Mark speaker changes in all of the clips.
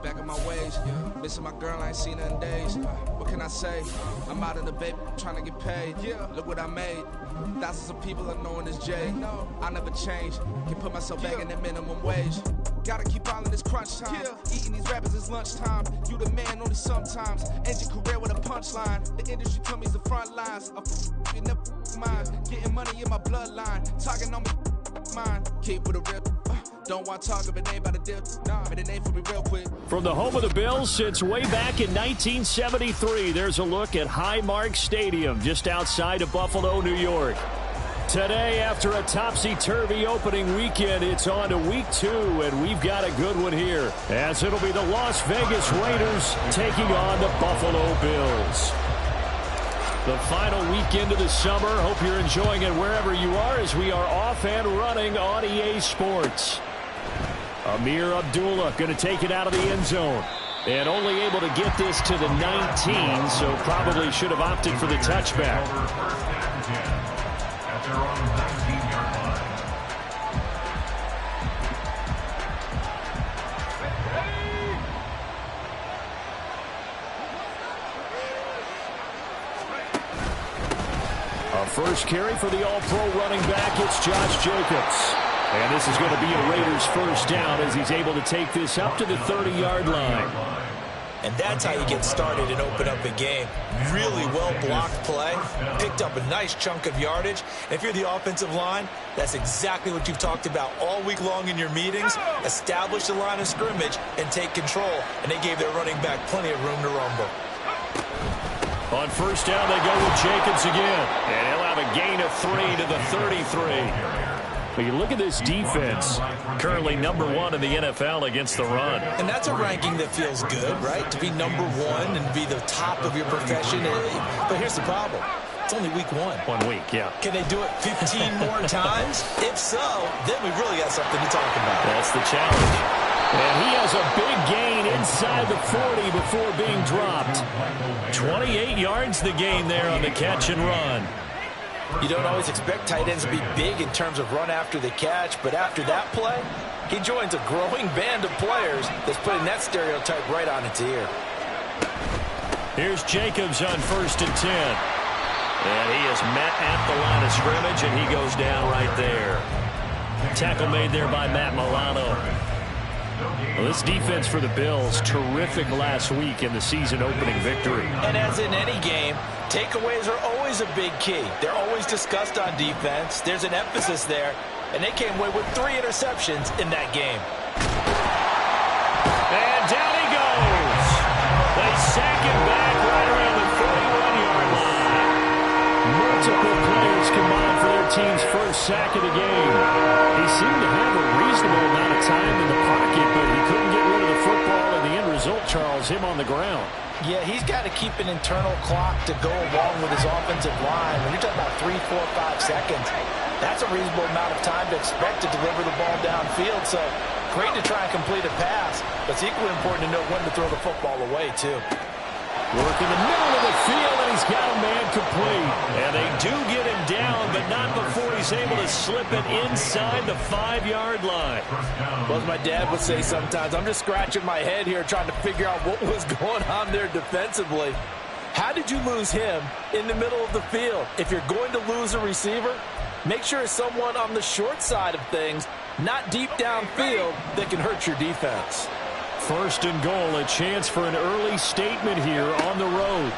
Speaker 1: Back in my ways, missing my girl, I ain't seen her in days. What can I say? I'm out of the baby, trying to get paid. Look what I made. Thousands of people are knowing this Jay. I never change. Can put myself back in the minimum wage. Gotta keep all in this crunch time. Eating these rappers is lunchtime. You the man only sometimes. End your career with a punchline. The industry told me it's the front lines. You never mind. Getting money in my bloodline. Talking on me, mine. Keep with a rip. Don't want to talk if it ain't about a dip. Nah, but it ain't for me real quick.
Speaker 2: From the home of the Bills since way back in 1973, there's a look at Highmark Stadium just outside of Buffalo, New York. Today, after a topsy-turvy opening weekend, it's on to week 2, and we've got a good one here, as it'll be the Las Vegas Raiders taking on the Buffalo Bills. The final weekend of the summer. Hope you're enjoying it wherever you are, as we are off and running on EA Sports. Amir Abdullah going to take it out of the end zone. And only able to get this to the 19, so probably should have opted for the touchback. First carry for the all-pro running back, it's Josh Jacobs. And this is going to be a Raiders first down as he's able to take this up to the 30-yard line.
Speaker 3: And that's how you get started and open up a game. Really well-blocked play, picked up a nice chunk of yardage. And if you're the offensive line, that's exactly what you've talked about all week long in your meetings. Establish the line of scrimmage and take control. And they gave their running back plenty of room to rumble.
Speaker 2: On first down, they go with Jacobs again. And he'll have a gain of 3 to the 33. But you look at this defense, currently number 1 in the NFL against the run.
Speaker 3: And that's a ranking that feels good, right? To be number 1 and be the top of your profession. But here's the problem. It's only week 1.
Speaker 2: 1 week, yeah.
Speaker 3: Can they do it 15 more times? If so, then we really got something to talk about.
Speaker 2: That's the challenge. And he has a big gain inside the 40 before being dropped. 28 yards the gain there on the catch and run.
Speaker 3: You don't always expect tight ends to be big in terms of run after the catch, but after that play, he joins a growing band of players that's putting that stereotype right on its ear.
Speaker 2: Here's Jacobs on first and 10. And he is met at the line of scrimmage, and he goes down right there. Tackle made there by Matt Milano. Well, this defense for the Bills, terrific last week in the season-opening victory.
Speaker 3: And as in any game, takeaways are always a big key. They're always discussed on defense. There's an emphasis there, and they came away with 3 interceptions in that game.
Speaker 2: And down he goes. They sack him back right around the 31-yard line. Multiple players combined for their team's first sack of the game. He seemed to have a reasonable amount of time in the pocket, but he couldn't get rid of the football, and the end result, Charles, him on the ground.
Speaker 3: Yeah, he's got to keep an internal clock to go along with his offensive line. When you're talking about 3, 4, 5 seconds, that's a reasonable amount of time to expect to deliver the ball downfield. So great to try and complete a pass, but it's equally important to know when to throw the football away, too.
Speaker 2: Work in the middle of the field, and he's got a man complete. And they do get him down, but not before he's able to slip it inside the 5-yard line.
Speaker 3: Well, as my dad would say sometimes, I'm just scratching my head here trying to figure out what was going on there defensively. How did you lose him in the middle of the field? If you're going to lose a receiver, make sure it's someone on the short side of things, not deep downfield, that can hurt your defense.
Speaker 2: First and goal, a chance for an early statement here on the road.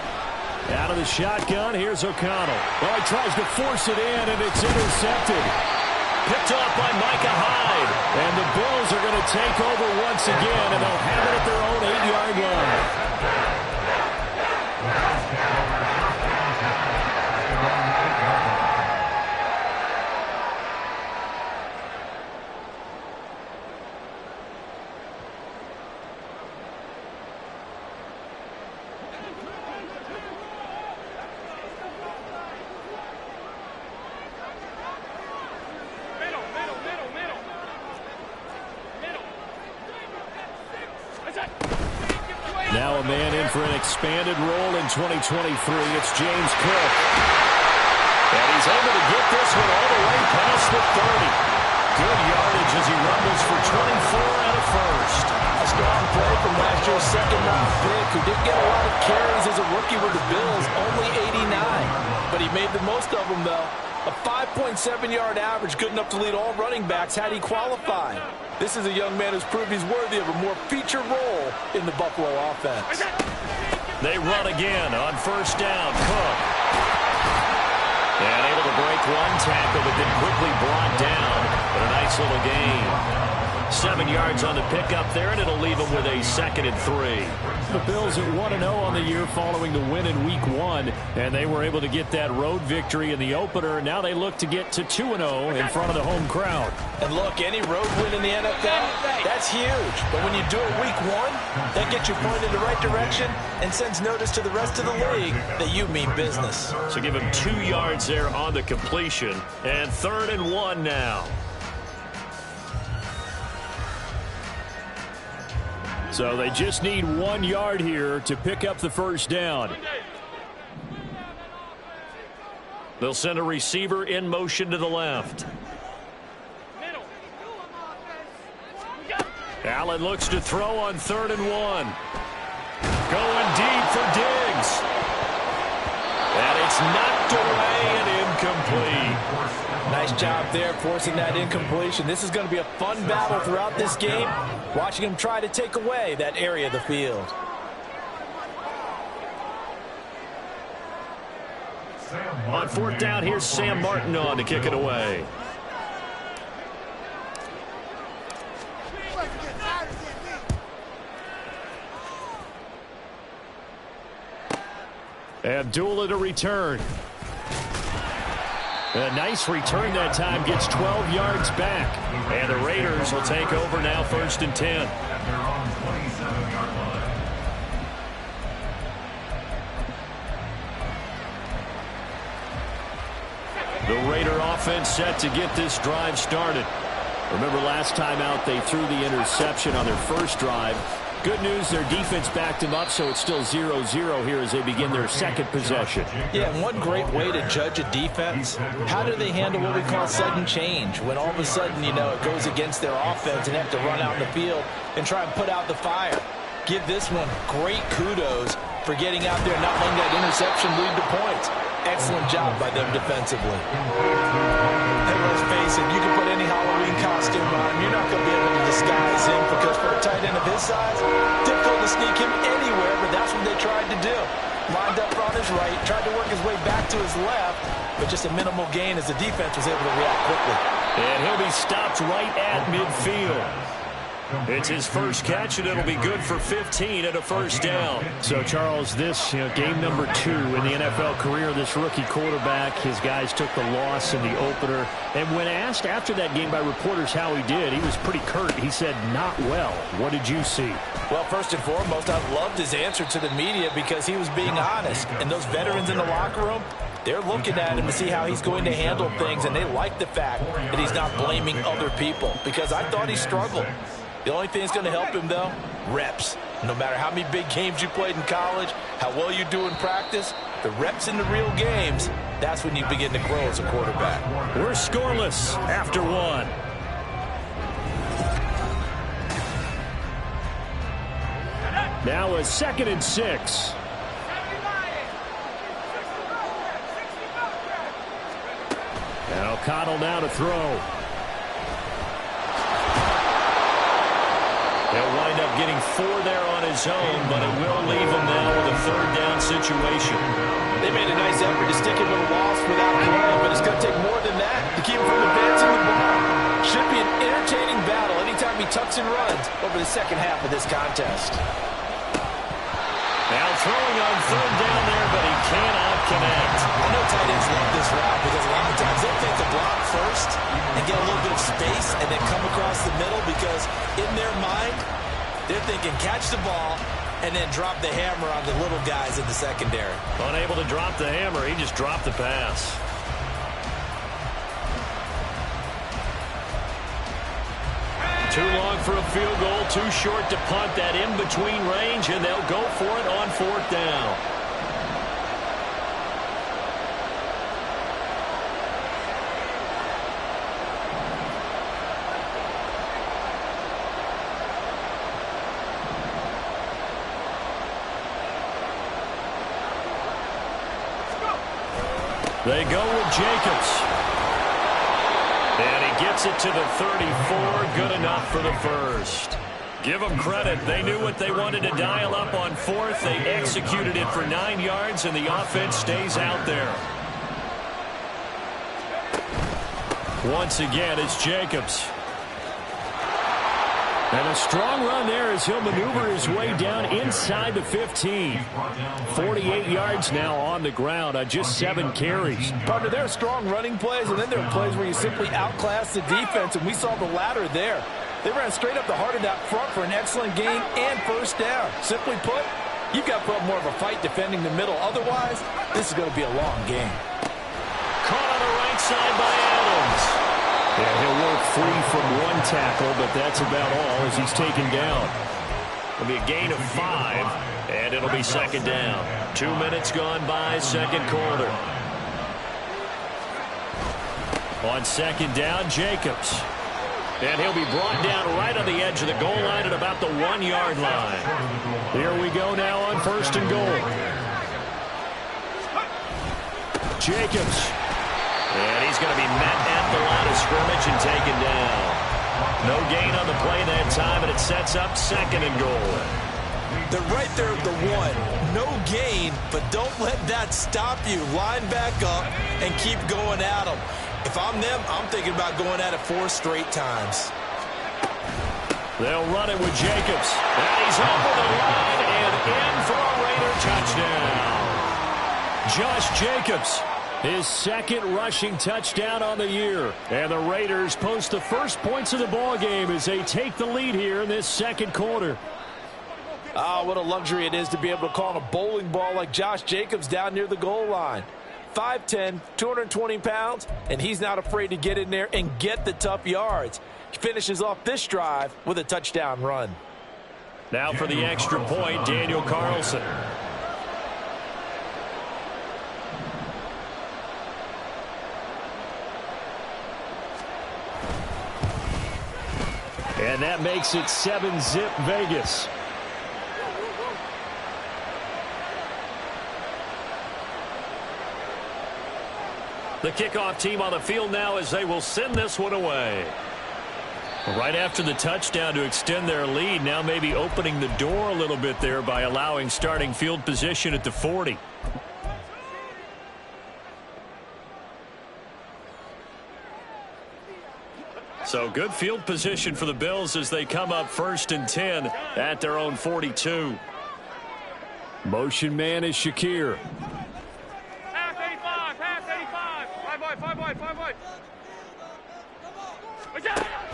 Speaker 2: Out of the shotgun, here's O'Connell. Well, he tries to force it in, and it's intercepted. Picked off by Micah Hyde. And the Bills are going to take over once again, and they'll have it at their own 8-yard line. Now a man in for an expanded role in 2023. It's James Cook. And he's able to get this one all the way past the 30. Good yardage as he rumbles for 24 and a first.
Speaker 3: A strong play from last year's second-round pick, who didn't get a lot of carries as a rookie with the Bills, only 89. But he made the most of them, though. A 5.7-yard average, good enough to lead all running backs had he qualified. This is a young man who's proved he's worthy of a more featured role in the Buffalo offense.
Speaker 2: They run again on first down. Cook. And able to break one tackle, but then quickly brought down. But a nice little gain. 7 yards on the pickup there, and it'll leave them with a 2nd and 3. The Bills at 1-0 on the year following the win in Week 1, and they were able to get that road victory in the opener. Now they look to get to 2-0 in front of the home crowd.
Speaker 3: And look, any road win in the NFL, that's huge. But when you do it Week 1, that gets you pointed in the right direction and sends notice to the rest of the league that you mean business.
Speaker 2: So give him 2 yards there on the completion, and 3rd and 1 now. So they just need 1 yard here to pick up the first down. They'll send a receiver in motion to the left. Allen looks to throw on 3rd and 1. Going deep for Diggs. And it's knocked away and incomplete.
Speaker 3: Nice job there forcing that incompletion. This is going to be a fun battle throughout this game, watching him try to take away that area of the field.
Speaker 2: On 4th down, here's Sam Martin on to kick it away. Abdullah to return. A nice return that time, gets 12 yards back. And the Raiders will take over now, 1st and 10. The Raider offense set to get this drive started. Remember last time out they threw the interception on their first drive. Good news, their defense backed them up, so it's still 0-0 here as they begin their 2nd possession.
Speaker 3: Yeah, and one great way to judge a defense, how do they handle what we call sudden change? When all of a sudden, you know, it goes against their offense and they have to run out in the field and try and put out the fire. Give this one great kudos for getting out there and not letting that interception lead to points. Excellent job by them defensively. Hey, let's face it, you can put any Halloween costume on, you're not going to be able to disguise him, because for a tight end of his size, difficult to sneak him anywhere, but that's what they tried to do. Lined up on his right, tried to work his way back to his left, but just a minimal gain as the defense was able to react quickly.
Speaker 2: And he'll be stopped right at midfield. It's his first catch, and it'll be good for 15 and a first down. So, Charles, this game number 2 in the NFL career of this rookie quarterback. His guys took the loss in the opener. And when asked after that game by reporters how he did, he was pretty curt. He said, not well. What did you see?
Speaker 3: Well, first and foremost, I loved his answer to the media because he was being honest. And those veterans in the locker room, they're looking at him to see how he's going to handle things, and they like the fact that he's not blaming other people, because I thought he struggled. The only thing that's going to help him, though, reps. No matter how many big games you played in college, how well you do in practice, the reps in the real games, that's when you begin to grow as a quarterback.
Speaker 2: We're scoreless after 1. Now a 2nd and 6. And O'Connell now to throw. He'll wind up getting 4 there on his own, but it will leave him now with a 3rd down situation.
Speaker 3: They made a nice effort to stick him with a loss without a play, but it's going to take more than that to keep him from advancing the ball. Should be an entertaining battle anytime he tucks and runs over the second half of this contest.
Speaker 2: Now throwing on 3rd down there, but he cannot connect.
Speaker 3: I know tight ends love this route because a lot of times they'll take the block first and get a little bit of space and then come across the middle, because in their mind, they're thinking catch the ball and then drop the hammer on the little guys in the secondary.
Speaker 2: Unable to drop the hammer, he just dropped the pass. Too long for a field goal, too short to punt. That in-between range, and they'll go for it on 4th down. They go with Jacobs. And he gets it to the 34. Good enough for the first. Give them credit. They knew what they wanted to dial up on fourth. They executed it for 9 yards, and the offense stays out there. Once again, it's Jacobs. And a strong run there as he'll maneuver his way down inside the 15. 48 yards now on the ground on just 7 carries.
Speaker 3: Partner, there are strong running plays, and then there are plays where you simply outclass the defense, and we saw the latter there. They ran straight up the heart of that front for an excellent gain and first down. Simply put, you've got to put up more of a fight defending the middle. Otherwise, this is going to be a long game.
Speaker 2: Caught on the right side by Adams. Yeah, he'll work free from 1 tackle, but that's about all as he's taken down. It'll be a gain of 5, and it'll be second down. 2 minutes gone by, second quarter. On second down, Jacobs. And he'll be brought down right on the edge of the goal line at about the 1-yard line. Here we go now on first and goal. Jacobs. And he's going to be met at the line of scrimmage and taken down. No gain on the play that time, and it sets up second and goal.
Speaker 3: They're right there at the 1. No gain, but don't let that stop you. Line back up and keep going at them. If I'm them, I'm thinking about going at it 4 straight times.
Speaker 2: They'll run it with Jacobs. And he's over the line and in for a Raider touchdown. Josh Jacobs, his second rushing touchdown on the year. And the Raiders post the first points of the ballgame as they take the lead here in this second quarter.
Speaker 3: Ah, what a luxury it is to be able to call on a bowling ball like Josh Jacobs down near the goal line. 5'10", 220 pounds, and he's not afraid to get in there and get the tough yards. He finishes off this drive with a touchdown run.
Speaker 2: Now for the extra point, Daniel Carlson. And that makes it 7-zip Vegas. The kickoff team on the field now as they will send this one away. Right after the touchdown to extend their lead, now maybe opening the door a little bit there by allowing starting field position at the 40. So good field position for the Bills as they come up 1st and 10 at their own 42. Motion man is Shakir.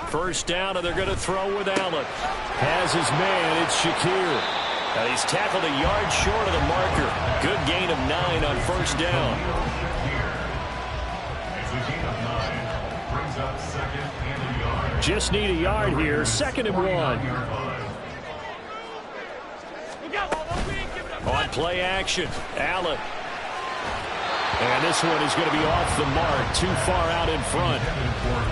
Speaker 2: First down, and they're going to throw with Allen. Has his man, it's Shakir. And he's tackled a yard short of the marker. Good gain of 9 on first down. Just need a yard here, 2nd and 1. On play action, Allen. And this one is going to be off the mark, too far out in front.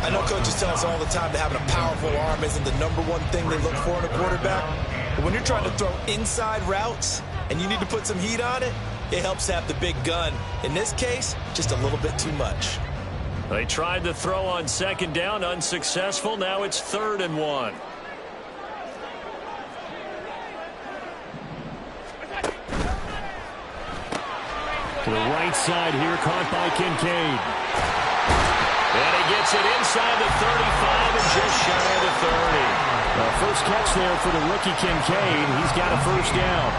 Speaker 3: I know coaches tell us all the time that having a powerful arm isn't the #1 thing they look for in a quarterback. But when you're trying to throw inside routes and you need to put some heat on it, it helps to have the big gun. In this case, just a little bit too much.
Speaker 2: They tried to throw on 2nd down, unsuccessful. Now it's 3rd and 1. To the right side here, caught by Kincaid. And he gets it inside the 35 and just shy of the 30. First catch there for the rookie Kincaid. He's got a first down.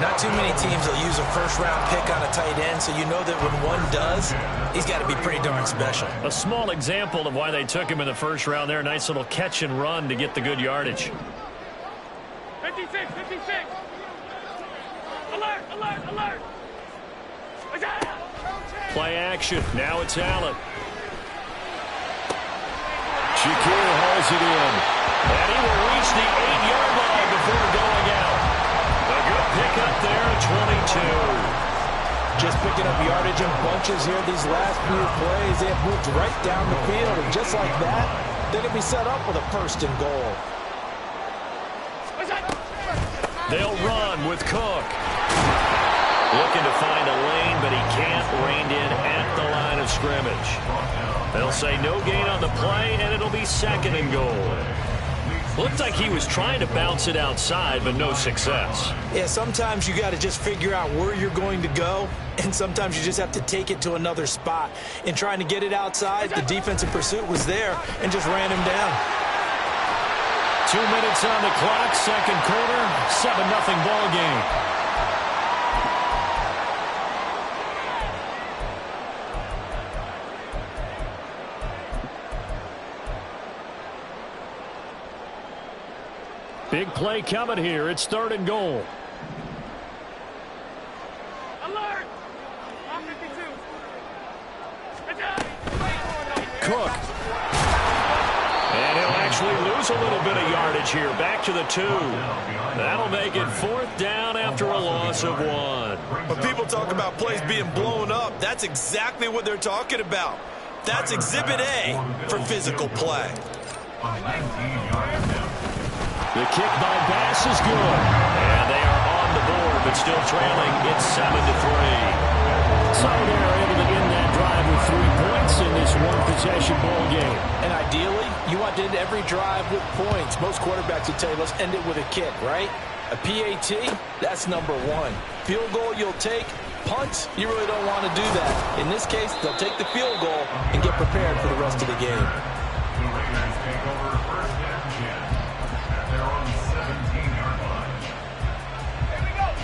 Speaker 3: Not too many teams will use a first-round pick on a tight end, so you know that when one does, he's got to be pretty darn special.
Speaker 2: A small example of why they took him in the first round there. Nice little catch and run to get the good yardage.
Speaker 4: 56, 56. Alert, alert, alert.
Speaker 2: Play action. Now it's Allen. Shakir hauls it in. And he will reach the 8-yard line before going out. A good pickup there at 22.
Speaker 3: Just picking up yardage in bunches here these last few plays. They have moved right down the field, and just like that, they're going to be set up with a 1st and goal.
Speaker 2: They'll run with Cook. Looking to find a lane, but he can't. Reined in at the line of scrimmage. They'll say no gain on the play, and it'll be 2nd and goal. Looked like he was trying to bounce it outside, but no success.
Speaker 3: Yeah, sometimes you got to just figure out where you're going to go, and sometimes you just have to take it to another spot. In trying to get it outside, the defensive pursuit was there and just ran him down.
Speaker 2: 2 minutes on the clock, 2nd quarter, 7-0 ball game. Big play coming here. It's 3rd and goal.
Speaker 4: Alert! On 52.
Speaker 2: Cook. And he'll actually lose a little bit of yardage here. Back to the 2. That'll make it 4th down after a loss of 1.
Speaker 3: When people talk about plays being blown up, that's exactly what they're talking about. That's Exhibit A for physical play.
Speaker 2: The kick by Bass is good. And they are on the board, but still trailing. It's 7-3. So they're able to end that drive with 3 points in this one-possession ball game.
Speaker 3: And ideally, you want to end every drive with points. Most quarterbacks would tell you, let's end it with a kick, right? A PAT, that's number 1. Field goal you'll take. Punts, you really don't want to do that. In this case, they'll take the field goal and get prepared for the rest of the game.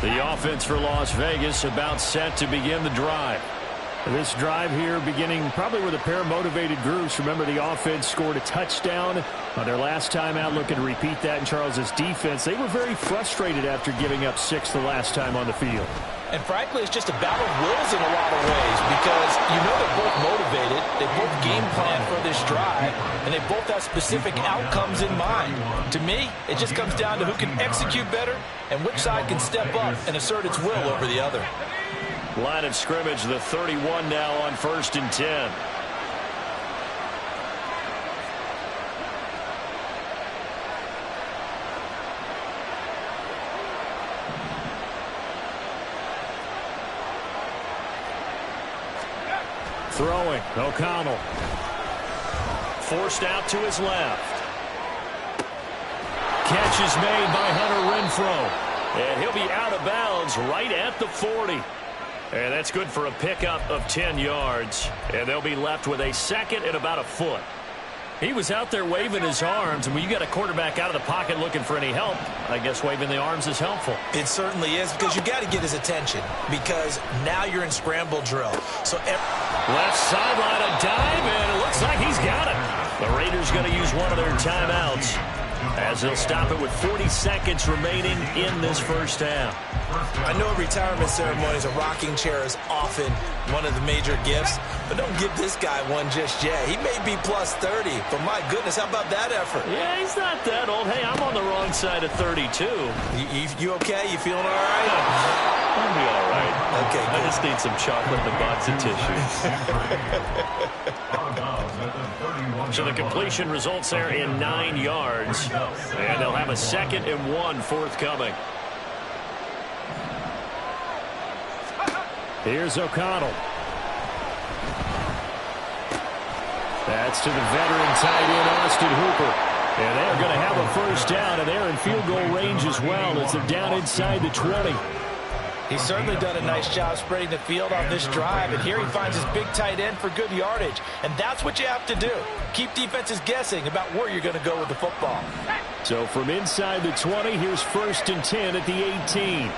Speaker 2: The offense for Las Vegas about set to begin the drive. This drive here beginning probably with a pair of motivated groups. Remember, the offense scored a touchdown on their last time out. Looking to repeat that in Charles's defense. They were very frustrated after giving up 6 the last time on the field.
Speaker 3: And frankly, it's just a battle of wills in a lot of ways because you know they're both motivated. They both game plan for this drive, and they both have specific outcomes in mind. To me, it just comes down to who can execute better and which side can step up and assert its will over the other.
Speaker 2: Line of scrimmage, the 31 now on 1st and 10. Throwing, O'Connell. Forced out to his left. Catch is made by Hunter Renfrow. And he'll be out of bounds right at the 40. And that's good for a pickup of 10 yards. And they'll be left with a 2nd and about a foot. He was out there waving his arms, and when you got a quarterback out of the pocket looking for any help, I guess waving the arms is helpful.
Speaker 3: It certainly is, because you got to get his attention, because now you're in scramble drill. So
Speaker 2: left sideline, a dive, and it looks like he's got it. The Raiders going to use one of their timeouts as they'll stop it with 40 seconds remaining in this first half.
Speaker 3: I know at retirement ceremonies, a rocking chair is often one of the major gifts, but don't give this guy one just yet. He may be plus 30, but my goodness, how about that effort?
Speaker 2: Yeah, he's not that old. Hey, I'm on the wrong side of 32.
Speaker 3: You okay? You feeling all right?
Speaker 2: I'll be all right.
Speaker 3: Okay,
Speaker 2: I just need some chocolate and a box of tissues. So the completion results there in 9 yards, and they'll have a 2nd and 1 forthcoming. Here's O'Connell. That's to the veteran tight end, Austin Hooper. And they're going to have a first down, and they're in field goal range as well as they're down inside the 20.
Speaker 3: He's certainly done a nice job spreading the field on this drive, and here he finds his big tight end for good yardage. And that's what you have to do. Keep defenses guessing about where you're going to go with the football.
Speaker 2: So from inside the 20, here's 1st and 10 at the 18.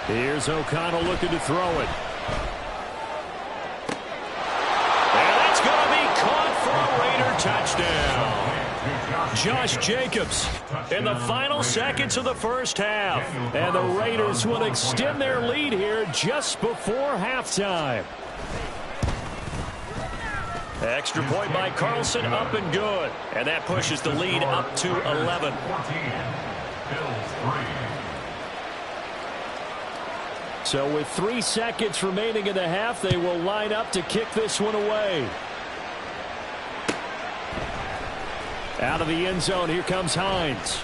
Speaker 2: Here's O'Connell looking to throw it. And that's going to be caught for a Raider touchdown. Josh Jacobs in the final seconds of the first half. And the Raiders will extend their lead here just before halftime. Extra point by Carlson, up and good. And that pushes the lead up to 11. So with 3 seconds remaining in the half, they will line up to kick this one away. Out of the end zone, here comes Hines.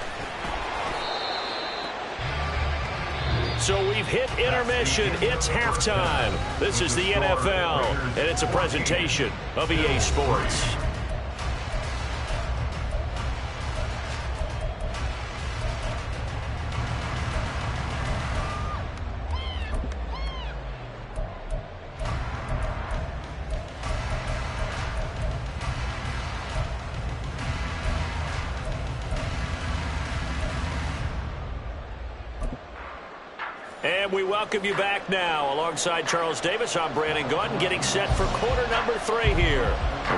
Speaker 2: So we've hit intermission. It's halftime. This is the NFL, and it's a presentation of EA Sports. And we welcome you back now. Alongside Charles Davis, I'm Brandon Gaudin, getting set for quarter number 3 here.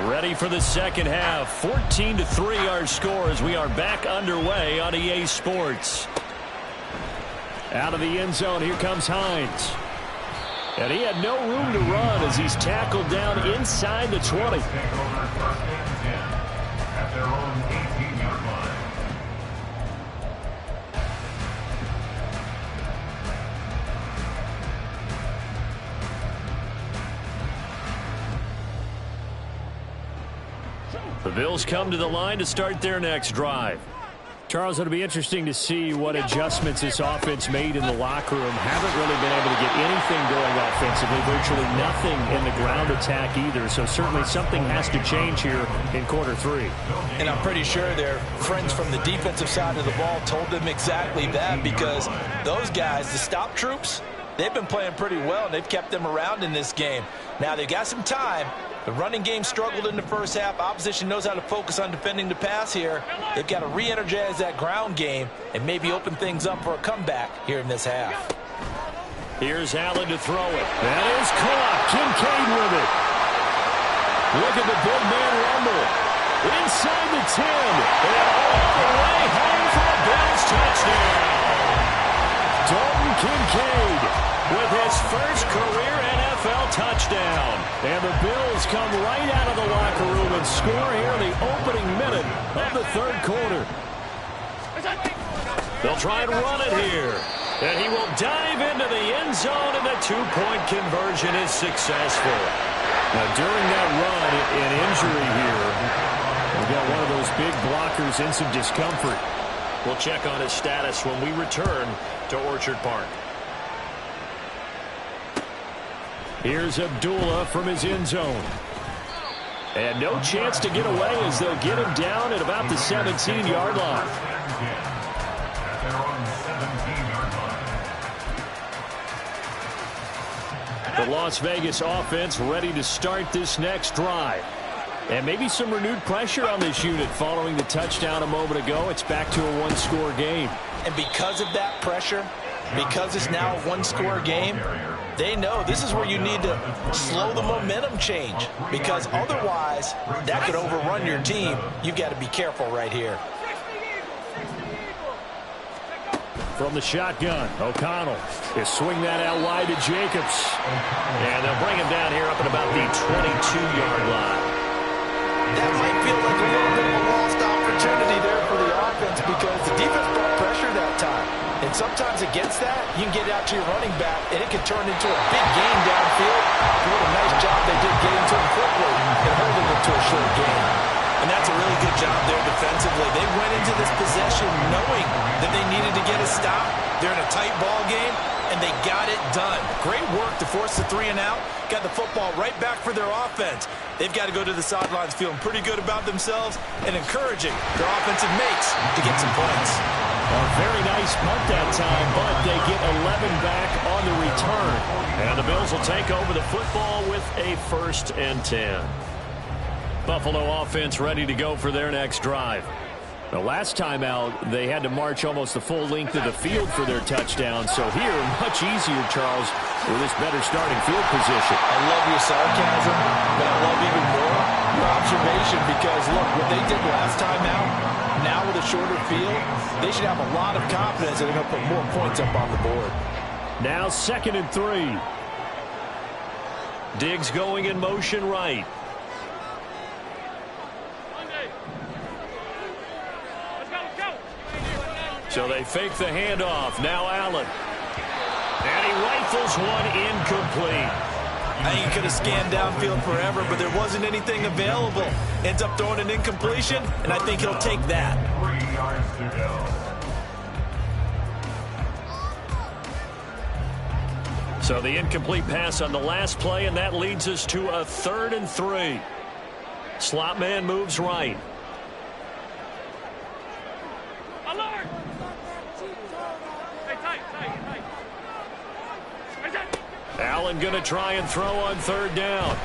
Speaker 2: Ready for the second half. 14-3 our score as we are back underway on EA Sports. Out of the end zone, here comes Hines. And he had no room to run as he's tackled down inside the 20.
Speaker 5: At their own 18-yard line.
Speaker 2: The Bills come to the line to start their next drive. Charles, it'll be interesting to see what adjustments this offense made in the locker room. Haven't really been able to get anything going offensively, virtually nothing in the ground attack either. So certainly something has to change here in quarter 3.
Speaker 3: And I'm pretty sure their friends from the defensive side of the ball told them exactly that, because those guys, the stop troops, they've been playing pretty well, and they've kept them around in this game. Now, they've got some time. The running game struggled in the first half. Opposition knows how to focus on defending the pass here. They've got to re-energize that ground game and maybe open things up for a comeback here in this half.
Speaker 2: Here's Allen to throw it. That is caught. Kincaid with it. Look at the big man rumble. Inside the 10. And all the way home for a Bills touchdown. Dalton Kincaid with his first career NFL touchdown. And the Bills come right out of the locker room and score here in the opening minute of the third quarter. They'll try and run it here. And he will dive into the end zone, and the two-point conversion is successful. Now, during that run, an injury here. We've got one of those big blockers in some discomfort. We'll check on his status when we return to Orchard Park. Here's Abdullah from his end zone. And no chance to get away as they'll get him down at about the 17-yard line. The Las Vegas offense ready to start this next drive. And maybe some renewed pressure on this unit following the touchdown a moment ago. It's back to a one-score game.
Speaker 3: And because of that pressure, because it's now a one-score game, they know this is where you need to slow the momentum change, because otherwise that could overrun your team. You've got to be careful right here.
Speaker 2: From the shotgun, O'Connell is swing that out wide to Jacobs. And they'll bring him down here up at about the 22-yard line.
Speaker 3: That might feel like a little bit of a lost opportunity there for the offense, because the defense brought pressure that time. And sometimes against that, you can get out to your running back, and it can turn into a big game downfield. What a nice job they did getting to him quickly and holding him to a short game. And that's a really good job there defensively. They went into this possession knowing that they needed to get a stop. They're in a tight ball game, and they got it done. Great work to force the 3 and out. Got the football right back for their offense. They've got to go to the sidelines feeling pretty good about themselves and encouraging their offensive mates to get some points.
Speaker 2: A very nice punt that time, but they get 11 back on the return. And the Bills will take over the football with a 1st and 10. Buffalo offense ready to go for their next drive. The last time out, they had to march almost the full length of the field for their touchdown. So here, much easier, Charles, with this better starting field position.
Speaker 3: I love your sarcasm, but I love even more your observation, because, look, what they did last time out, now with a shorter field, they should have a lot of confidence that they're going to put more points up on the board.
Speaker 2: Now 2nd and 3. Diggs going in motion right. So they fake the handoff. Now Allen. And he rifles one incomplete.
Speaker 3: I think he could have scanned downfield forever, but there wasn't anything available. Ends up throwing an incompletion, and I think he'll take that.
Speaker 5: 3 yards to go.
Speaker 2: So the incomplete pass on the last play, and that leads us to a 3rd and 3. Slot man moves right.
Speaker 4: Alert! Hey, tight.
Speaker 2: Allen going to try and throw on 3rd down.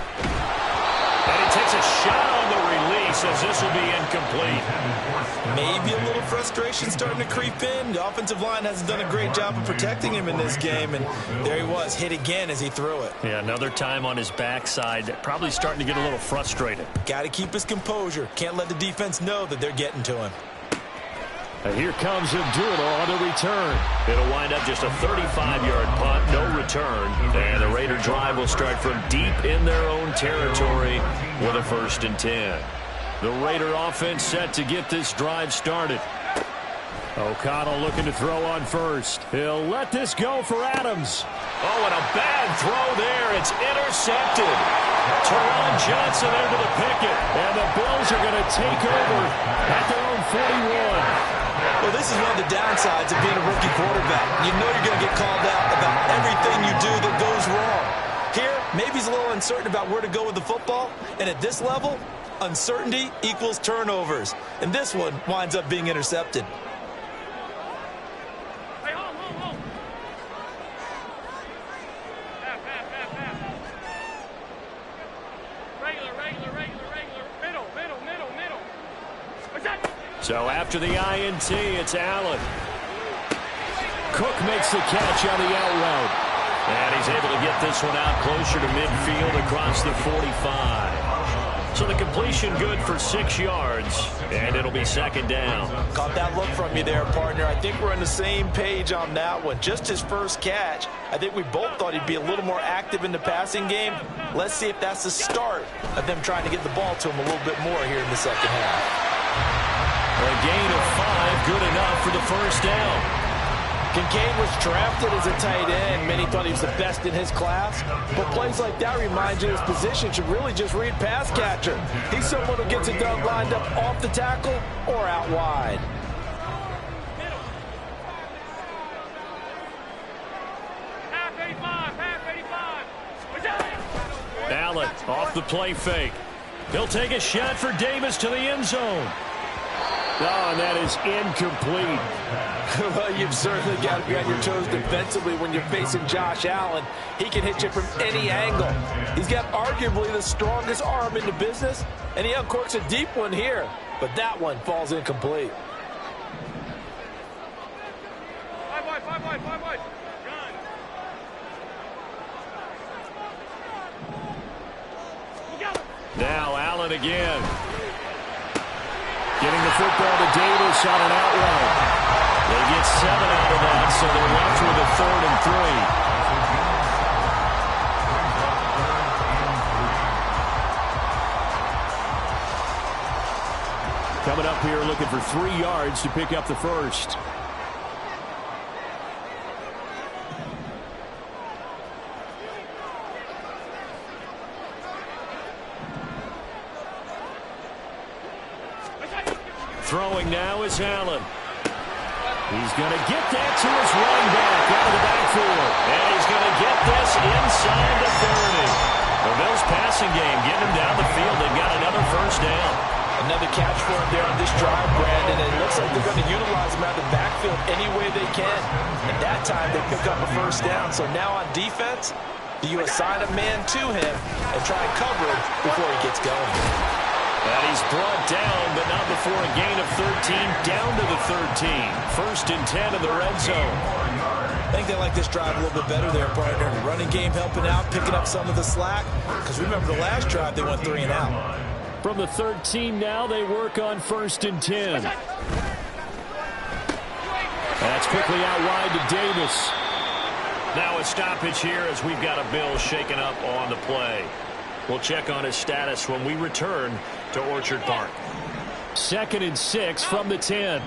Speaker 2: And he takes a shot on the release as this will be incomplete.
Speaker 3: Maybe a little frustration starting to creep in. The offensive line hasn't done a great job of protecting him in this game, and there he was, hit again as he threw it.
Speaker 2: Yeah, another time on his backside, probably starting to get a little frustrated.
Speaker 3: Got to keep his composure. Can't let the defense know that they're getting to him.
Speaker 2: And here comes Abdullah on the return. It'll wind up just a 35-yard punt, no return. And the Raider drive will start from deep in their own territory with a 1st and 10. The Raider offense set to get this drive started. O'Connell looking to throw on 1st. He'll let this go for Adams. Oh, and a bad throw there. It's intercepted. Teron Johnson into the picket. And the Bills are going to take over at their own 41.
Speaker 3: Well, this is one of the downsides of being a rookie quarterback. You know you're going to get called out about everything you do that goes wrong. Here, maybe he's a little uncertain about where to go with the football. And at this level, uncertainty equals turnovers. And this one winds up being intercepted.
Speaker 4: Hey, hold. Half. Regular. Middle. What's that?
Speaker 2: So after the INT, it's Allen. Cook makes the catch on the out route. And he's able to get this one out closer to midfield across the 45. So the completion good for 6 yards, and it'll be 2nd down.
Speaker 3: Caught that look from you there, partner. I think we're on the same page on that one. Just his first catch. I think we both thought he'd be a little more active in the passing game. Let's see if that's the start of them trying to get the ball to him a little bit more here in the second half.
Speaker 2: A gain of 5, good enough for the 1st down.
Speaker 3: Kincaid was drafted as a tight end. Many thought he was the best in his class. But plays like that remind you his position should really just read pass catcher. He's someone who gets it done lined up off the tackle or out wide.
Speaker 4: Half 85. What's that?
Speaker 2: Allen off the play fake. He'll take a shot for Davis to the end zone. Oh, and that is incomplete.
Speaker 3: Well, you've certainly got to be on your toes defensively when you're facing Josh Allen. He can hit you from any angle. He's got arguably the strongest arm in the business, and he uncorks a deep one here. But that one falls incomplete.
Speaker 4: Five wide. Gun.
Speaker 2: Now Allen again. Getting the football to Davis on an out route. They get 7 out of that, so they're left with a 3rd and 3. Coming up here looking for 3 yards to pick up the 1st. Throwing now is Allen. He's going to get that to his running back out of the backfield. And he's going to get this inside the 30. The Bills passing game getting him down the field. They've got another 1st down.
Speaker 3: Another catch for him there on this drive, Brandon. And it looks like they're going to utilize him out of the backfield any way they can. And that time they pick up a 1st down. So now on defense, do you assign a man to him and try and cover him before he gets going?
Speaker 2: And he's brought down, but not before a gain of 13, down to the 13. 1st and 10 in the red zone.
Speaker 3: I think they like this drive a little bit better there, partner. The running game helping out, picking up some of the slack. Because remember the last drive, they went 3 and out.
Speaker 2: From the 13 now, they work on 1st and 10. That's quickly out wide to Davis. Now a stoppage here as we've got a Bill shaken up on the play. We'll check on his status when we return to Orchard Park. 2nd and 6 from the 10.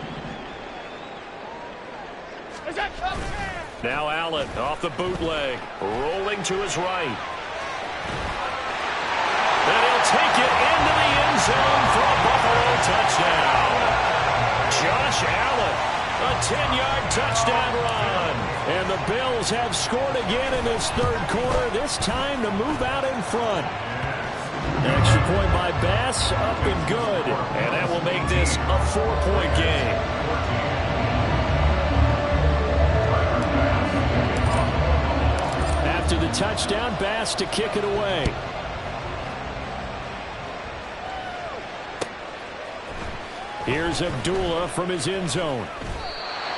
Speaker 2: Now Allen off the bootleg, rolling to his right. And he'll take it into the end zone for a Buffalo touchdown. Josh Allen, a 10-yard touchdown run. And the the Bills have scored again in this third quarter, this time to move out in front. Extra point by Bass, up and good. And that will make this a 4-point game. After the touchdown, Bass to kick it away. Here's Abdullah from his end zone.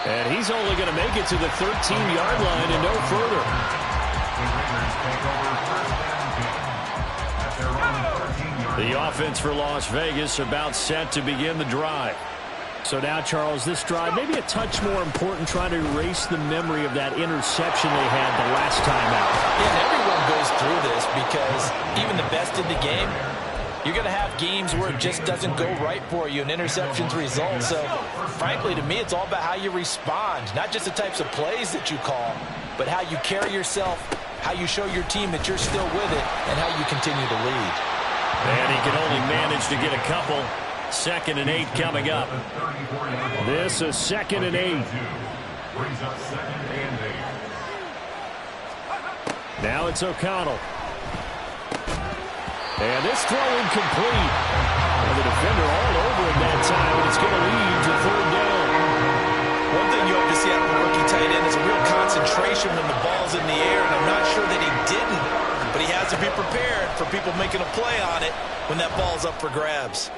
Speaker 2: And he's only going to make it to the 13-yard line and no further. The offense for Las Vegas about set to begin the drive. So now, Charles, this drive maybe a touch more important, trying to erase the memory of that interception they had the last time out.
Speaker 3: Yeah, everyone goes through this because even the best in the game, you're going to have games where it just doesn't go right for you and interceptions result. So, frankly, to me, it's all about how you respond, not just the types of plays that you call, but how you carry yourself, how you show your team that you're still with it, and how you continue to lead.
Speaker 2: And he can only manage to get a couple. 2nd and 8 coming up. This is 2nd and 8. Now it's O'Connell. And this throw incomplete. And the defender all over him that time, and it's going to lead to 3rd down.
Speaker 3: One thing you have to see out of a rookie tight end is a real concentration when the ball's in the air, and I'm not sure that he didn't, but he has to be prepared for people making a play on it when that ball's up for grabs.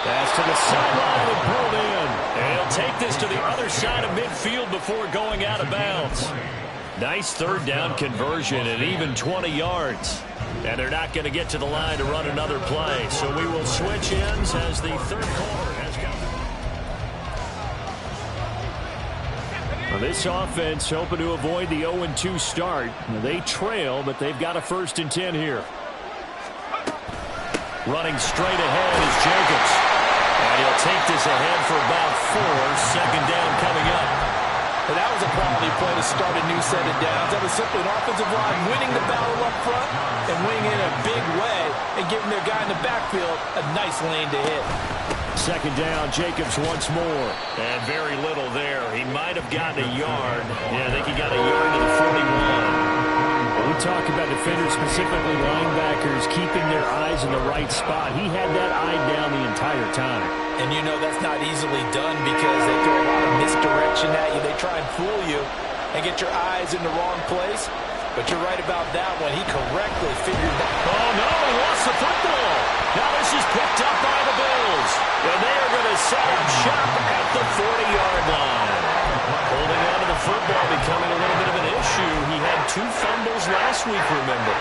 Speaker 2: Pass to the sideline and pulled in. And he'll take this to the other side of midfield before going out of bounds. Nice 3rd down conversion and even 20 yards. And they're not going to get to the line to run another play. So we will switch ends as the third quarter has come. Well, this offense hoping to avoid the 0-2 start. They trail, but they've got a 1st and 10 here. Running straight ahead is Jacobs. And he'll take this ahead for about 4. 2nd down coming up.
Speaker 3: And that was a quality play to start a new set of downs. That was simply an offensive line winning the battle up front and winning in a big way and giving their guy in the backfield a nice lane to hit.
Speaker 2: 2nd down, Jacobs once more. And very little there. He might have gotten a yard. Yeah, I think he got a yard to the 41. We talk about defenders, specifically linebackers, keeping their eyes in the right spot. He had that eye down the entire time.
Speaker 3: And you know that's not easily done because they throw a lot of misdirection at you. They try and fool you and get your eyes in the wrong place. But you're right about that one. He correctly figured that.
Speaker 2: Oh, no, he lost the football. Now this is picked up by the Bills. And they are going to set up shop at the 40-yard line. Holding on to the football becoming a little bit of an issue. He had 2 fumbles last week, remember.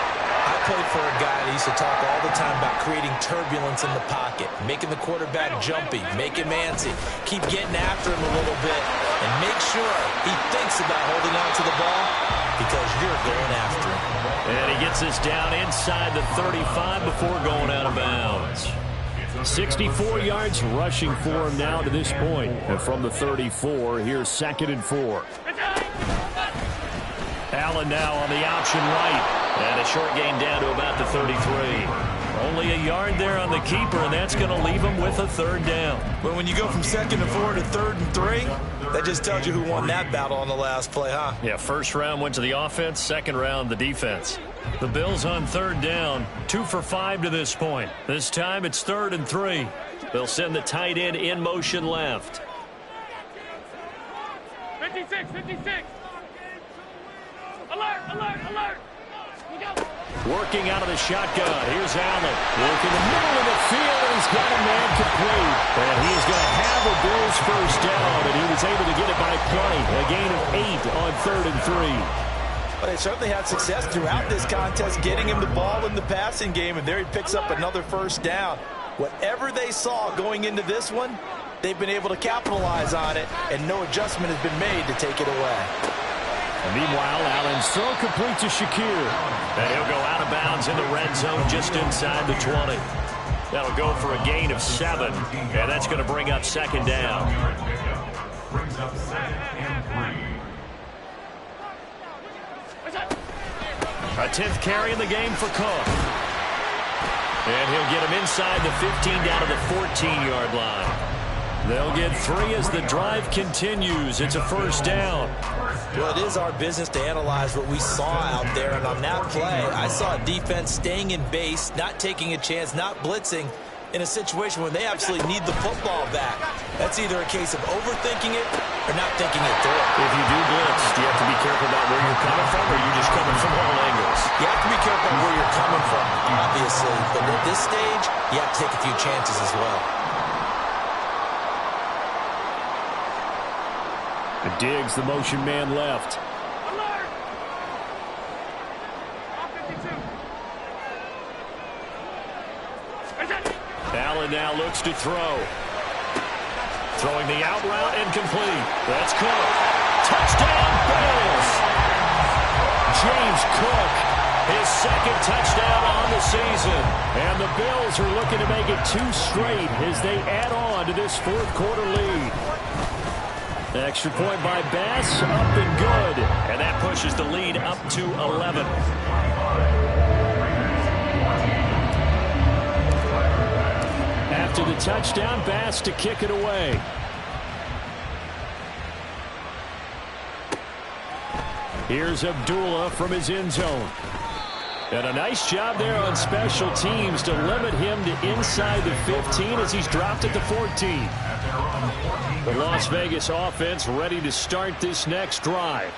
Speaker 3: I played for a guy that used to talk all the time about creating turbulence in the pocket, making the quarterback jumpy, make him antsy, keep getting after him a little bit, and make sure he thinks about holding on to the ball because you're going after him.
Speaker 2: And he gets this down inside the 35 before going out of bounds. 64 yards rushing for him now to this point. And from the 34, here's 2nd and 4. Allen now on the option right. And a short gain down to about the 33. Only a yard there on the keeper, and that's going to leave him with a 3rd down.
Speaker 3: Well, when you go from 2nd and 4 to 3rd and 3, that just tells you who won that battle on the last play, huh?
Speaker 2: Yeah, 1st round went to the offense, 2nd round the defense. The Bills on 3rd down, 2 for 5 to this point. This time it's 3rd and 3. They'll send the tight end in motion left.
Speaker 4: 56, 56. Alert, alert, alert.
Speaker 2: Working out of the shotgun. Here's Allen. Working the middle of the field, and he's got a man complete. And he is going to have a Bills 1st down, and he was able to get it by play. A gain of 8 on 3rd and 3.
Speaker 3: Well, they certainly had success throughout this contest, getting him the ball in the passing game, and there he picks up another 1st down. Whatever they saw going into this one, they've been able to capitalize on it, and no adjustment has been made to take it away.
Speaker 2: And meanwhile, Allen's throw complete to Shakir. And he'll go out of bounds in the red zone just inside the 20. That'll go for a gain of 7, and that's going to bring up 2nd down. A 10th carry in the game for Cook. And he'll get him inside the 15 down to the 14-yard line. They'll get 3 as the drive continues. It's a first down.
Speaker 3: Well, it is our business to analyze what we saw out there. And on that play, I saw a defense staying in base, not taking a chance, not blitzing in a situation when they absolutely need the football back. That's either a case of overthinking it or not thinking it through.
Speaker 2: If you do blitz, do you have to be careful about where you're coming from, or are you just coming from all angles?
Speaker 3: You have to be careful where you're coming from, obviously. But at this stage, you have to take a few chances as well.
Speaker 2: Diggs, the motion man left.
Speaker 4: Alert! Off 52.
Speaker 2: Allen now looks to throw. Throwing the out route incomplete. That's Cook. Touchdown, Bills. James Cook, his second touchdown on the season. And the Bills are looking to make it 2 straight as they add on to this fourth quarter lead. Extra point by Bass, up and good. And that pushes the lead up to 11. After the touchdown, Bass to kick it away. Here's Abdullah from his end zone. And a nice job there on special teams to limit him to inside the 15 as he's dropped at the 14. The Las Vegas offense ready to start this next drive.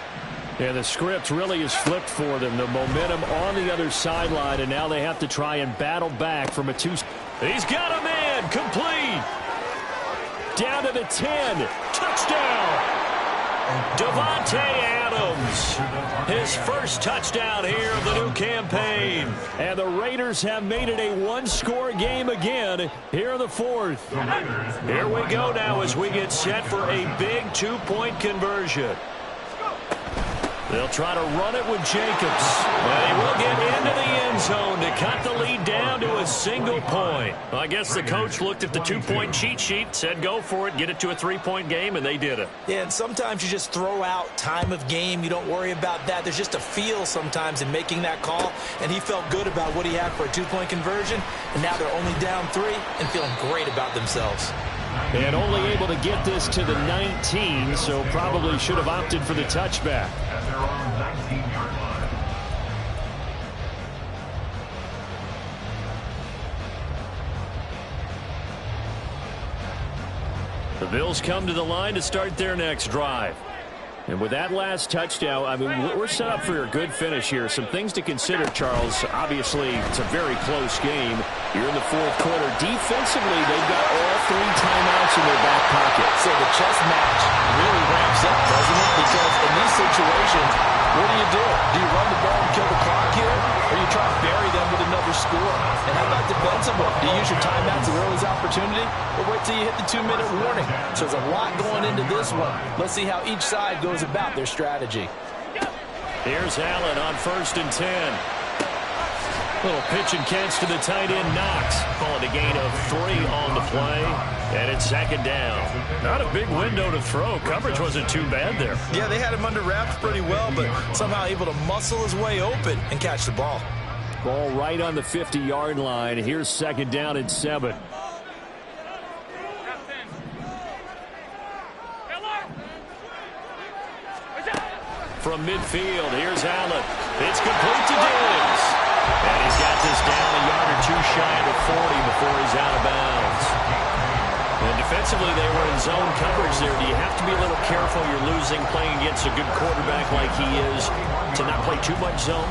Speaker 2: And the script really is flipped for them. The momentum on the other sideline, and now they have to try and battle back from a 2. He's got a man, complete. Down to the 10, touchdown. Devontae Adams, his first touchdown here of the new campaign. And the Raiders have made it a 1-score game again here in the fourth. Here we go now as we get set for a big 2-point conversion. They'll try to run it with Jacobs. And he will get into the end zone to cut the lead down to a single point. Well, I guess the coach looked at the 2-point cheat sheet, said go for it, get it to a 3-point game, and they did it.
Speaker 3: Yeah, and sometimes you just throw out time of game. You don't worry about that. There's just a feel sometimes in making that call, and he felt good about what he had for a 2-point conversion, and now they're only down 3 and feeling great about themselves.
Speaker 2: And only able to get this to the 19, so probably should have opted for the touchback. The Bills come to the line to start their next drive. And with that last touchdown, I mean, we're set up for a good finish here. Some things to consider, Charles. Obviously, it's a very close game. You're in the fourth quarter. Defensively, they've got all 3 timeouts in their back pocket.
Speaker 3: So the chess match really ramps up, doesn't it? Because in these situations, what do? Do you run the ball and kill the clock here? Or you try to bury them with another score? And how about defensively? Do you use your timeouts at early opportunity? Or wait till you hit the 2-minute warning? So there's a lot going into this one. Let's see how each side goes about their strategy.
Speaker 2: Here's Allen on 1st and 10. Little pitch and catch to the tight end, Knox. Calling a gain of 3 on the play. And it's 2nd down. Not a big window to throw. Coverage wasn't too bad there.
Speaker 3: Yeah, they had him under wraps pretty well, but somehow able to muscle his way open and catch the ball.
Speaker 2: Ball right on the 50-yard line. Here's 2nd down and 7. From midfield, here's Allen. It's complete to Diggs. And he's got this down a yard or 2 shy of the 40 before he's out of bounds. And defensively, they were in zone coverage there. Do you have to be a little careful? You're losing playing against a good quarterback like he is to not play too much zone?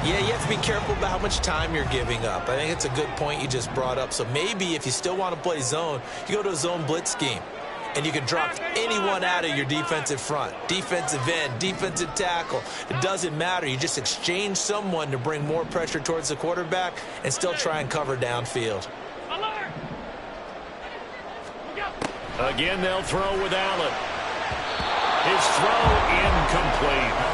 Speaker 3: Yeah, you have to be careful about how much time you're giving up. I think it's a good point you just brought up. So maybe if you still want to play zone, you go to a zone blitz scheme. And you can drop anyone out of your defensive front. Defensive end, defensive tackle. It doesn't matter. You just exchange someone to bring more pressure towards the quarterback and still try and cover downfield.
Speaker 2: Again, they'll throw with Allen. His throw incomplete.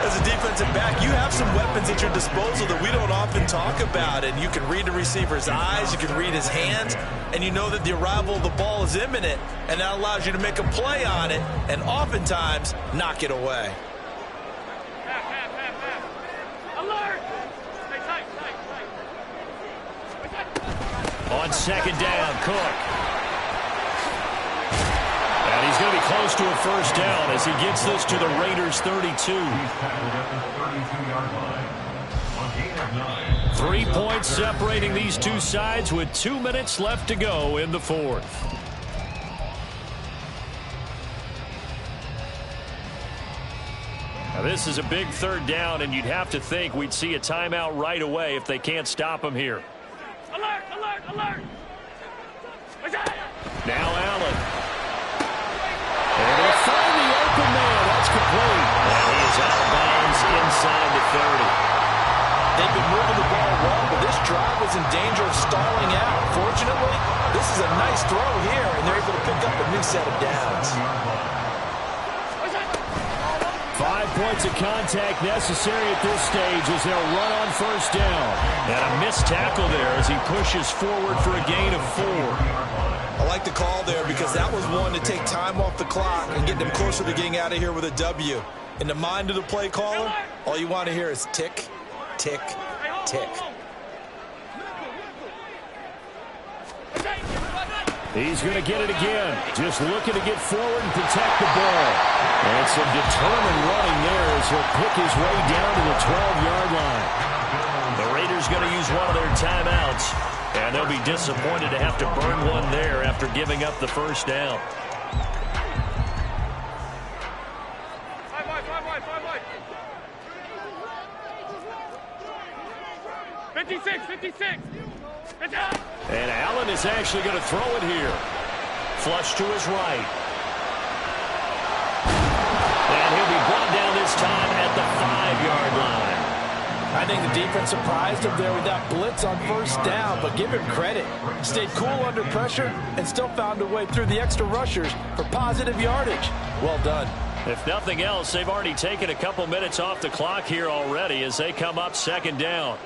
Speaker 3: As a defensive back, you have some weapons at your disposal that we don't often talk about. And you can read the receiver's eyes, you can read his hands, and you know that the arrival of the ball is imminent, and that allows you to make a play on it and oftentimes knock it away.
Speaker 4: Alert! Stay tight.
Speaker 2: On 2nd down, Cook. close to a first down as he gets this to the Raiders' 32.
Speaker 5: He's tackled at the 32-yard line. On gain of 9.
Speaker 2: 3 points separating these two sides with 2 minutes left to go in the fourth. Now this is a big third down, and you'd have to think we'd see a timeout right away if they can't stop him here.
Speaker 4: Alert, alert, alert!
Speaker 2: Now Allen. And they'll find the open man. That's complete. And he is out of bounds inside the 30.
Speaker 3: They've been moving the ball well, but this drive was in danger of stalling out. Fortunately, this is a nice throw here, and they're able to pick up a new set of downs.
Speaker 2: 5 points of contact necessary at this stage as they'll run on first down. And a missed tackle there as he pushes forward for a gain of 4.
Speaker 3: I like the call there because that was one to take time off the clock and get them closer to getting out of here with a W. In the mind of the play caller, all you want to hear is tick, tick, tick.
Speaker 2: He's going to get it again. Just looking to get forward and protect the ball. And some determined running there as he'll pick his way down to the 12-yard line. The Raiders going to use one of their timeouts. And they'll be disappointed to have to burn one there after giving up the first down.
Speaker 4: 56, 56.
Speaker 2: And Allen is actually going to throw it here. Flush to his right. And he'll be brought down this time at the 5-yard line.
Speaker 3: I think the defense surprised him there with that blitz on first down, but give him credit. Stayed cool under pressure and still found a way through the extra rushers for positive yardage. Well done.
Speaker 2: If nothing else, they've already taken a couple minutes off the clock here already as they come up second down.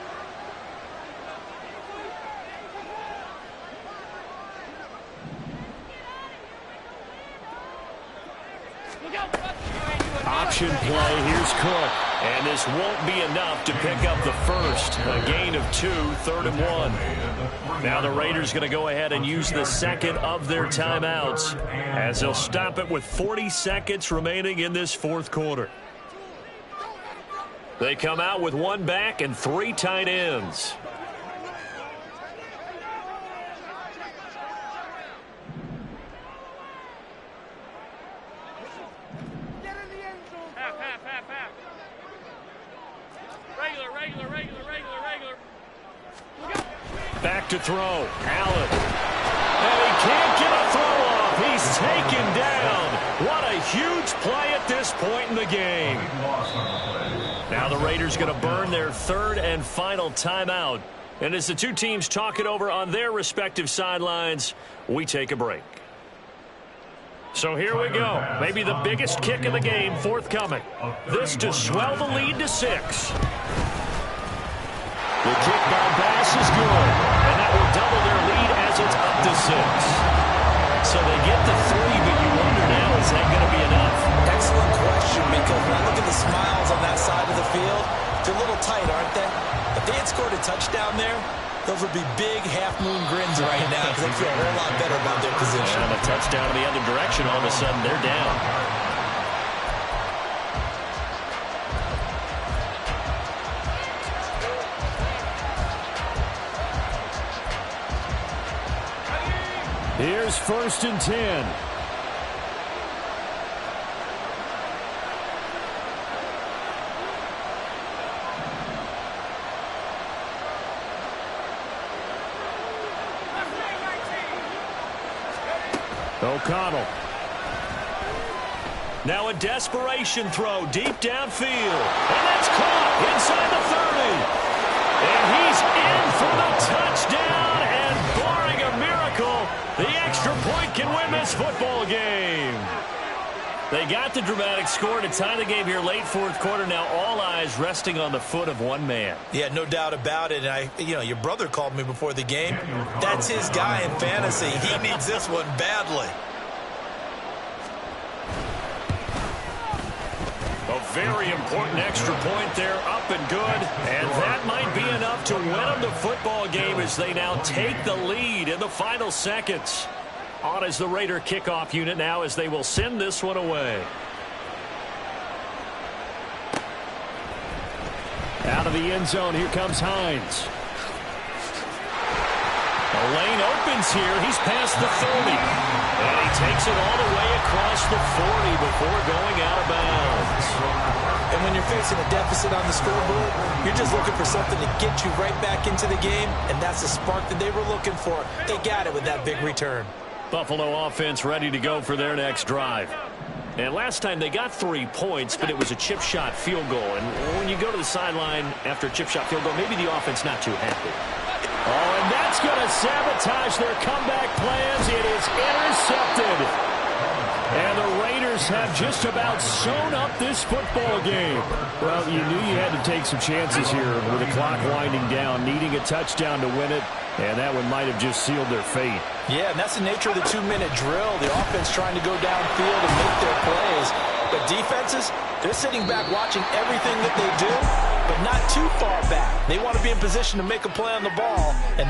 Speaker 2: Option play. Here's Cook. And this won't be enough to pick up the first. A gain of 2, 3rd and 1. Now the Raiders going to go ahead and use the second of their timeouts as they'll stop it with 40 seconds remaining in this fourth quarter. They come out with one back and 3 tight ends. Back to throw. Allen. And he can't get a throw off. He's taken down. What a huge play at this point in the game. Now the Raiders going to burn their 3rd and final timeout. And as the two teams talk it over on their respective sidelines, we take a break. So here we go. Maybe the biggest kick of the game forthcoming. This to swell the lead to 6. The kick by Bass is good, and that will double their lead as it's up to 6. So they get to 3, but you wonder now, is that going to be enough?
Speaker 3: Excellent question, because when I look at the smiles on that side of the field, they're a little tight, aren't they? If they had scored a touchdown there, those would be big half-moon grins right now because they feel a whole lot better about their position.
Speaker 2: And a touchdown in the other direction, all of a sudden they're down. Here's 1st and 10. O'Connell. Now a desperation throw deep downfield. And that's caught inside the 30. And he's in for the touchdown. And barring a miracle, the extra point can win this football game. They got the dramatic score to tie the game here late fourth quarter. Now all eyes resting on the foot of one man.
Speaker 3: Yeah, no doubt about it. And your brother called me before the game. That's his guy in fantasy. He needs this one badly.
Speaker 2: A very important extra point there, up and good. And that might be enough to win them the football game as they now take the lead in the final seconds. On as the Raider kickoff unit now as they will send this one away. Out of the end zone, here comes Hines. The lane opens here. He's past the 30. And he takes it all the way across the 40 before going out of bounds.
Speaker 3: And when you're facing a deficit on the scoreboard, you're just looking for something to get you right back into the game, and that's the spark that they were looking for. They got it with that big return.
Speaker 2: Buffalo offense ready to go for their next drive. And last time they got 3 points, but it was a chip shot field goal. And when you go to the sideline after a chip shot field goal, maybe the offense not too happy. Oh, and that's going to sabotage their comeback plans. It is intercepted. And the Raiders have just about sewn up this football game. Well, you knew you had to take some chances here with the clock winding down, needing a touchdown to win it. And that one might have just sealed their fate.
Speaker 3: Yeah, and that's the nature of the 2-minute drill. The offense trying to go downfield and make their plays. But defenses, they're sitting back watching everything that they do, but not too far back. They want to be in position to make a play on the ball. And